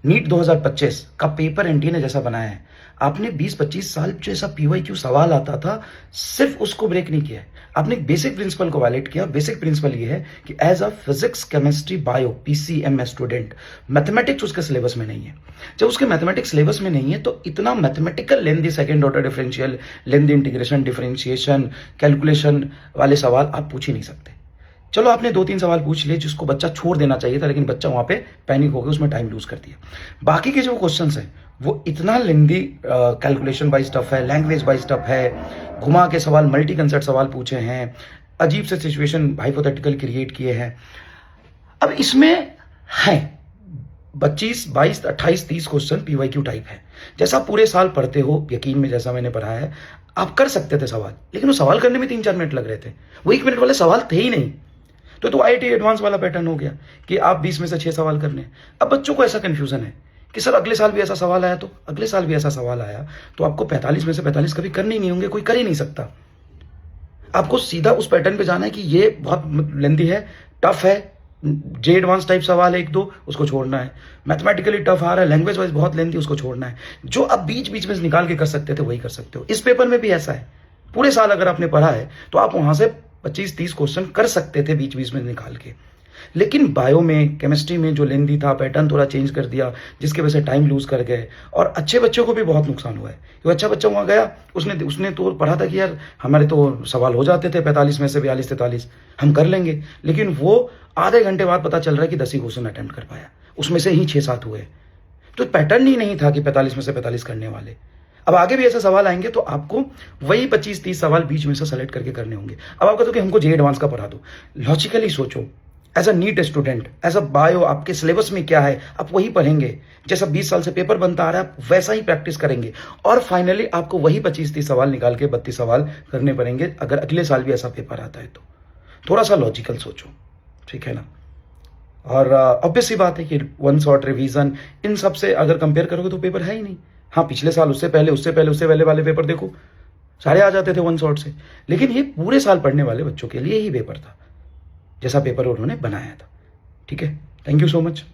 NEET 2025 का paper NTA ने जैसा बनाया है, आपने 20-25 साल जैसा पीवाईक्यू सवाल आता था, सिर्फ उसको ब्रेक नहीं किया है। आपने एक बेसिक प्रिंसिपल को वायलेट किया। बेसिक प्रिंसिपल ये है कि as a physics, chemistry, bio, PCM student, mathematics उसके सिलेबस में नहीं है। जब उसके मैथमेटिक्स सिलेबस में नहीं है तो इतना मैथमेटिकल लेंदी सेकंड ऑर्डर डिफरेंशियल, लेंदी इंटीग्रेशन, डिफरेंशिएशन, कैलकुलेशन वाले सवाल आप पूछ ही नहीं सकते। चलो आपने 2-3 सवाल पूछ लिए जिसको बच्चा छोड़ देना चाहिए था, लेकिन बच्चा वहां पे पैनिक हो गया, उसमें टाइम लूज कर दिया। बाकी के जो क्वेश्चंस हैं वो इतना लेंदी कैलकुलेशन वाइज टफ है, लैंग्वेज वाइज टफ है, घुमा के सवाल, मल्टी कंसेप्ट सवाल पूछे हैं, अजीब से सिचुएशन हाइपोथेटिकल क्रिएट किए हैं। अब इसमें है 25, 22, 28, 30 क्वेश्चन पीवाईक्यू टाइप है। जैसा पूरे साल पढ़ते हो, यकीन में जैसा मैंने पढ़ाया है, आप कर सकते थे सवाल, लेकिन वो सवाल करने में 3-4 मिनट लग रहे थे, वो 1 मिनट वाले सवाल थे ही नहीं। तो आईआईटी एडवांस वाला पैटर्न हो गया कि आप 20 में से 6 सवाल करने। अब बच्चों को ऐसा कंफ्यूजन है कि सर अगले साल भी ऐसा सवाल आया, तो अगले साल भी ऐसा सवाल आया तो आपको 45 में से 45 कभी करने ही नहीं होंगे, कोई कर ही नहीं सकता। आपको सीधा उस पैटर्न पे जाना है कि ये बहुत लेंदी है, टफ है, जे एडवांस टाइप सवाल है 1-2, उसको छोड़ना है। मैथमेटिकली टफ आ रहा है, लैंग्वेज वाइज बहुत लेंदी, उसको छोड़ना है। जो आप बीच बीच में से निकाल के कर सकते थे वही कर सकते हो। इस पेपर में भी ऐसा है, पूरे साल अगर आपने पढ़ा है तो आप वहां से 25-30 क्वेश्चन कर सकते थे बीच बीच में निकाल के। लेकिन बायो में, केमिस्ट्री में जो लेंदी था, पैटर्न थोड़ा चेंज कर दिया, जिसकी वजह से टाइम लूज कर गए, और अच्छे बच्चों को भी बहुत नुकसान हुआ है। जो अच्छा बच्चा वहां गया, उसने तो पढ़ा था कि यार हमारे तो सवाल हो जाते थे 45 में से 42-43, हम कर लेंगे, लेकिन वो आधे घंटे बाद पता चल रहा है कि 10 ही क्वेश्चन अटेम्प्ट कर पाया, उसमें से ही 6-7 हुए। तो पैटर्न ही नहीं था कि 45 में से 45 करने वाले। अब आगे भी ऐसे सवाल आएंगे तो आपको वही 25-30 सवाल बीच में से सेलेक्ट करके करने होंगे। अब आप कहते हो कि हमको जे एडवांस का पढ़ा दो, लॉजिकली सोचो, as a NEET student, as a bio, आपके सिलेबस में क्या है आप वही पढ़ेंगे। जैसा 20 साल से पेपर बनता आ रहा है आप वैसा ही प्रैक्टिस करेंगे, और फाइनली आपको वही 25-30 सवाल निकाल के 32 सवाल करने पड़ेंगे अगर अगले साल भी ऐसा पेपर आता है तो। थोड़ा सा लॉजिकल सोचो, ठीक है ना। और ऑब्वियस सी बात है कि वन शॉट रिवीजन इन सब से अगर कंपेयर करोगे तो पेपर है ही नहीं। हाँ, पिछले साल, उससे पहले, उससे पहले वाले पेपर देखो, सारे आ जाते थे वन शॉट से। लेकिन ये पूरे साल पढ़ने वाले बच्चों के लिए ही पेपर था, जैसा पेपर उन्होंने बनाया था। ठीक है, थैंक यू सो मच।